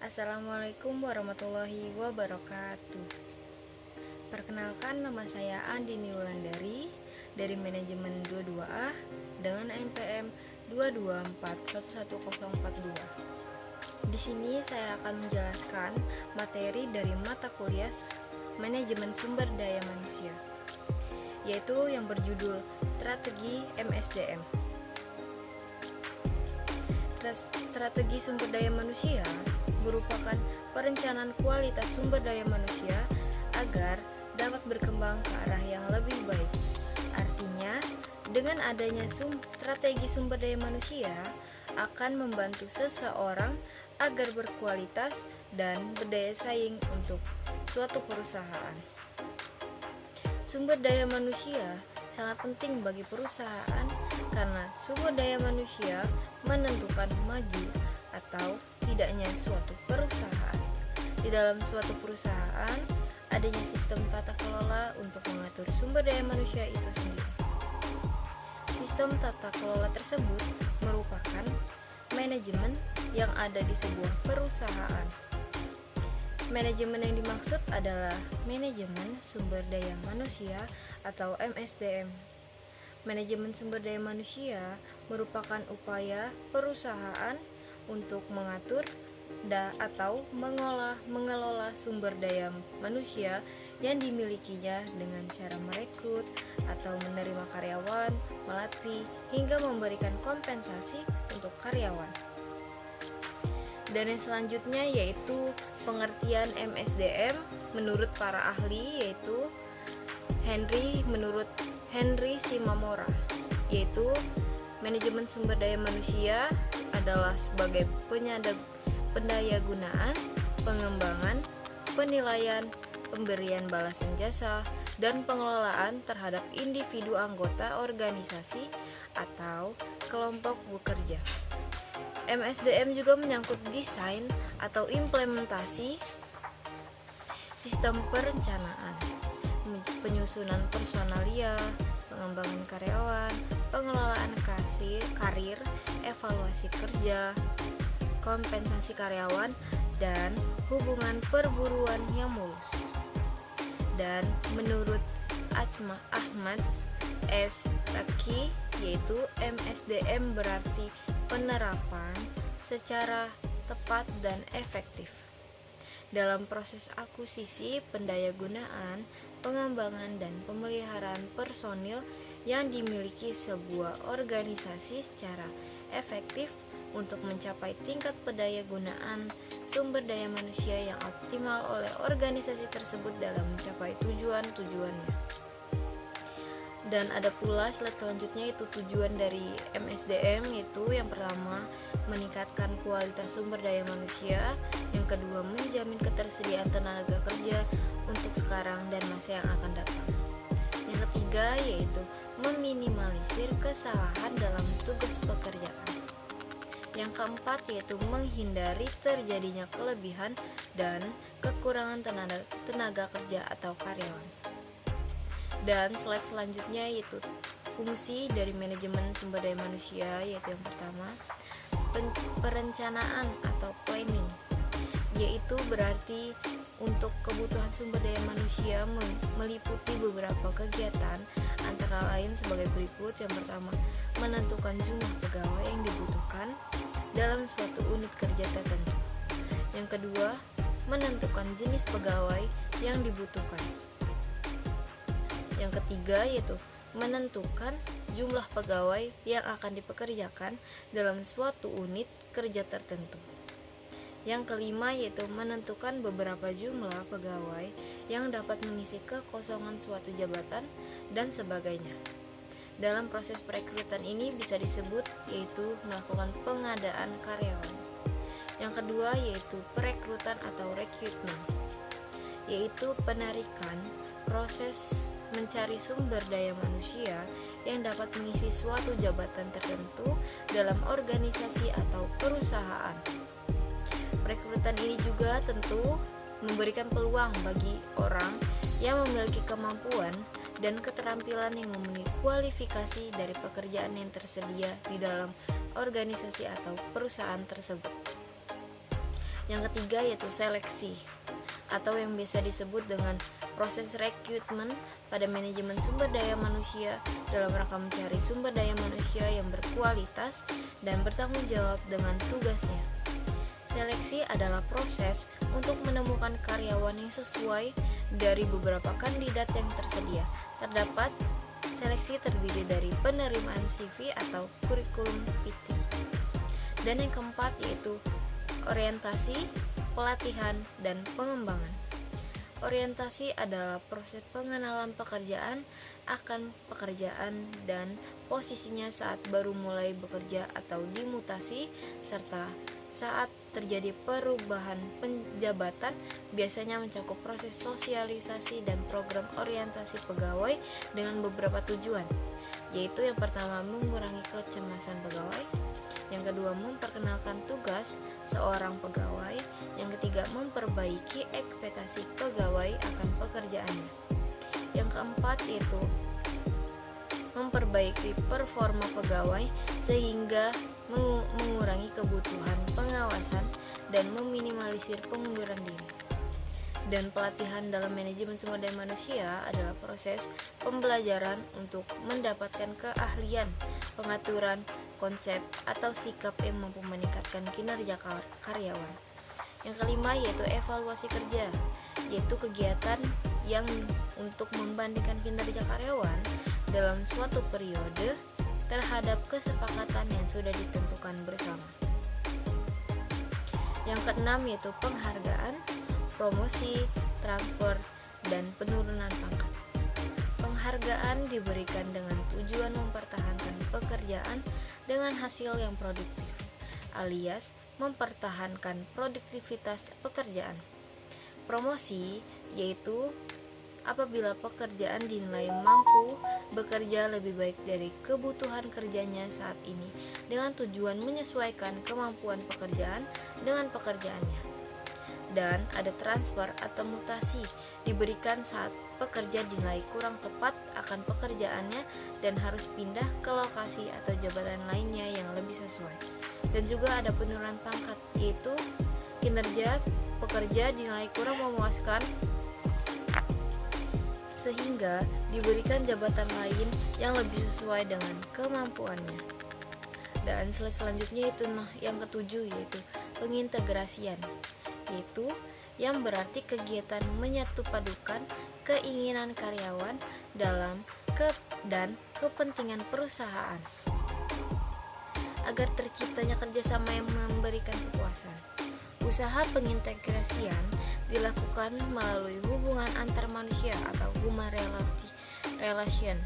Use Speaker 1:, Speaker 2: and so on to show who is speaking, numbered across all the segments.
Speaker 1: Assalamualaikum warahmatullahi wabarakatuh. Perkenalkan, nama saya Andini Wulandari dari manajemen 22A dengan NPM 224111042. Di sini saya akan menjelaskan materi dari mata kuliah Manajemen Sumber Daya Manusia, yaitu yang berjudul Strategi MSDM. Strategi sumber daya manusia merupakan perencanaan kualitas sumber daya manusia agar dapat berkembang ke arah yang lebih baik. Artinya, dengan adanya strategi sumber daya manusia akan membantu seseorang agar berkualitas dan berdaya saing untuk suatu perusahaan. Sumber daya manusia sangat penting bagi perusahaan karena sumber daya manusia menentukan maju atau tidaknya suatu perusahaan. Di dalam suatu perusahaan, adanya sistem tata kelola untuk mengatur sumber daya manusia itu sendiri. Sistem tata kelola tersebut merupakan manajemen yang ada di sebuah perusahaan. Manajemen yang dimaksud adalah manajemen sumber daya manusia atau MSDM. Manajemen sumber daya manusia merupakan upaya perusahaan untuk mengatur atau mengelola sumber daya manusia yang dimilikinya dengan cara merekrut atau menerima karyawan, melatih, hingga memberikan kompensasi untuk karyawan. Dan yang selanjutnya yaitu pengertian MSDM menurut para ahli, yaitu menurut Henry Shimamura, yaitu manajemen sumber daya manusia adalah sebagai pendayagunaan, pengembangan, penilaian, pemberian balasan jasa, dan pengelolaan terhadap individu anggota organisasi atau kelompok bekerja. MSDM juga menyangkut desain atau implementasi sistem perencanaan, penyusunan personalia, pengembangan karyawan, pengelolaan karir, evaluasi kerja, kompensasi karyawan, dan hubungan perburuan yang mulus. Dan menurut Ahmad S. Raki, yaitu MSDM berarti penerapan secara tepat dan efektif dalam proses akuisisi, pendayagunaan, pengembangan, dan pemeliharaan personil yang dimiliki sebuah organisasi secara efektif untuk mencapai tingkat pendayagunaan sumber daya manusia yang optimal oleh organisasi tersebut dalam mencapai tujuan-tujuannya. Dan ada pula slide selanjutnya, yaitu tujuan dari MSDM, yaitu yang pertama meningkatkan kualitas sumber daya manusia, yang kedua menjamin ketersediaan tenaga kerja untuk sekarang dan masa yang akan datang, yang ketiga yaitu meminimalisir kesalahan dalam tugas pekerjaan, yang keempat yaitu menghindari terjadinya kelebihan dan kekurangan tenaga kerja atau karyawan. Dan slide selanjutnya yaitu fungsi dari manajemen sumber daya manusia, yaitu yang pertama perencanaan atau planning, yaitu berarti untuk kebutuhan sumber daya manusia meliputi beberapa kegiatan antara lain sebagai berikut. Yang pertama, menentukan jumlah pegawai yang dibutuhkan dalam suatu unit kerja tertentu. Yang kedua, menentukan jenis pegawai yang dibutuhkan. Yang ketiga yaitu menentukan jumlah pegawai yang akan dipekerjakan dalam suatu unit kerja tertentu. Yang kelima yaitu menentukan beberapa jumlah pegawai yang dapat mengisi kekosongan suatu jabatan dan sebagainya. Dalam proses perekrutan ini bisa disebut yaitu melakukan pengadaan karyawan. Yang kedua yaitu perekrutan atau rekrutmen, yaitu penarikan proses mencari sumber daya manusia yang dapat mengisi suatu jabatan tertentu dalam organisasi atau perusahaan. Perekrutan ini juga tentu memberikan peluang bagi orang yang memiliki kemampuan dan keterampilan yang memenuhi kualifikasi dari pekerjaan yang tersedia di dalam organisasi atau perusahaan tersebut. Yang ketiga yaitu seleksi, atau yang biasa disebut dengan proses rekrutmen pada manajemen sumber daya manusia dalam rangka mencari sumber daya manusia yang berkualitas dan bertanggung jawab dengan tugasnya. Seleksi adalah proses untuk menemukan karyawan yang sesuai dari beberapa kandidat yang tersedia. Terdapat seleksi terdiri dari penerimaan CV atau kurikulum vitae. Dan yang keempat yaitu orientasi, pelatihan, dan pengembangan. Orientasi adalah proses pengenalan pekerjaan akan pekerjaan dan posisinya saat baru mulai bekerja atau dimutasi, serta saat terjadi perubahan penjabatan, biasanya mencakup proses sosialisasi dan program orientasi pegawai dengan beberapa tujuan, yaitu yang pertama mengurangi kecemasan pegawai, yang kedua memperkenalkan tugas seorang pegawai, yang ketiga memperbaiki ekspektasi pegawai akan pekerjaannya, yang keempat yaitu memperbaiki performa pegawai sehingga mengurangi kebutuhan pengawasan dan meminimalisir pengunduran diri. Dan pelatihan dalam manajemen sumber daya manusia adalah proses pembelajaran untuk mendapatkan keahlian, pengaturan, konsep, atau sikap yang mampu meningkatkan kinerja karyawan. Yang kelima yaitu evaluasi kerja, yaitu kegiatan yang untuk membandingkan kinerja karyawan dalam suatu periode terhadap kesepakatan yang sudah ditentukan bersama. Yang keenam yaitu penghargaan, promosi, transfer, dan penurunan pangkat. Penghargaan diberikan dengan tujuan mempertahankan pekerjaan dengan hasil yang produktif, alias mempertahankan produktivitas pekerjaan. Promosi yaitu apabila pekerjaan dinilai mampu bekerja lebih baik dari kebutuhan kerjanya saat ini dengan tujuan menyesuaikan kemampuan pekerjaan dengan pekerjaannya. Dan ada transfer atau mutasi diberikan saat pekerja dinilai kurang tepat akan pekerjaannya dan harus pindah ke lokasi atau jabatan lainnya yang lebih sesuai. Dan juga ada penurunan pangkat, yaitu kinerja pekerja dinilai kurang memuaskan sehingga diberikan jabatan lain yang lebih sesuai dengan kemampuannya. Dan selanjutnya itu yang ketujuh yaitu pengintegrasian, yaitu yang berarti kegiatan menyatupadukan keinginan karyawan dalam dan kepentingan perusahaan agar terciptanya kerjasama yang memberikan kepuasan. Usaha pengintegrasian dilakukan melalui hubungan antar manusia atau human relation,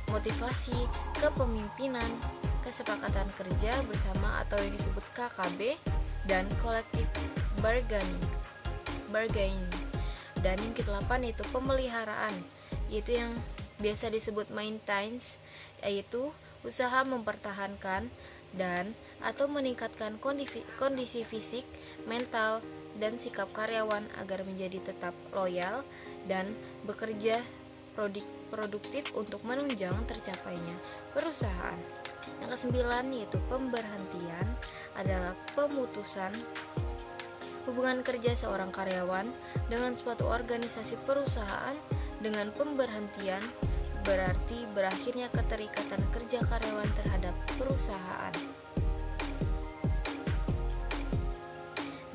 Speaker 1: motivasi, kepemimpinan, kesepakatan kerja bersama atau yang disebut KKB, dan collective bargaining. Dan yang ke-8 yaitu pemeliharaan, yaitu yang biasa disebut maintenance, yaitu usaha mempertahankan dan atau meningkatkan kondisi fisik, mental, dan sikap karyawan agar menjadi tetap loyal dan bekerja produktif untuk menunjang tercapainya perusahaan. Yang ke-9 yaitu pemberhentian adalah pemutusan hubungan kerja seorang karyawan dengan suatu organisasi perusahaan. Dengan pemberhentian berarti berakhirnya keterikatan kerja karyawan terhadap perusahaan.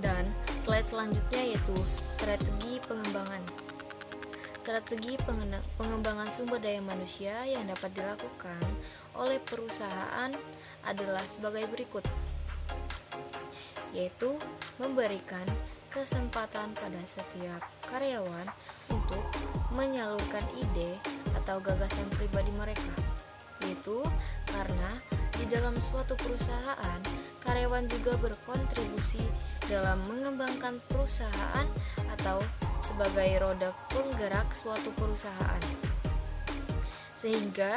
Speaker 1: Dan slide selanjutnya yaitu strategi pengembangan. Strategi pengembangan sumber daya manusia yang dapat dilakukan oleh perusahaan adalah sebagai berikut, yaitu memberikan kesempatan pada setiap karyawan untuk menyalurkan ide atau gagasan pribadi mereka, yaitu karena di dalam suatu perusahaan karyawan juga berkontribusi dalam mengembangkan perusahaan atau sebagai roda penggerak suatu perusahaan, sehingga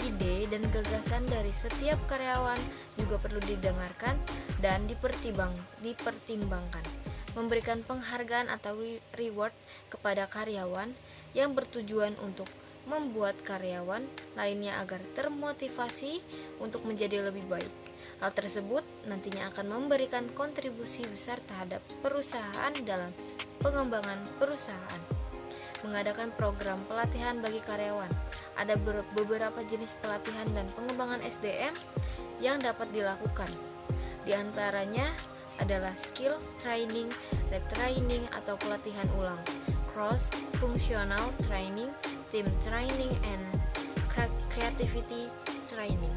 Speaker 1: ide dan gagasan dari setiap karyawan juga perlu didengarkan dan dipertimbangkan. Memberikan penghargaan atau reward kepada karyawan yang bertujuan untuk membuat karyawan lainnya agar termotivasi untuk menjadi lebih baik, Hal tersebut nantinya akan memberikan kontribusi besar terhadap perusahaan dalam pengembangan perusahaan. Mengadakan program pelatihan bagi karyawan. Ada beberapa jenis pelatihan dan pengembangan SDM yang dapat dilakukan. Di antaranya adalah skill training, retraining atau pelatihan ulang, cross functional training, team training, and creativity training.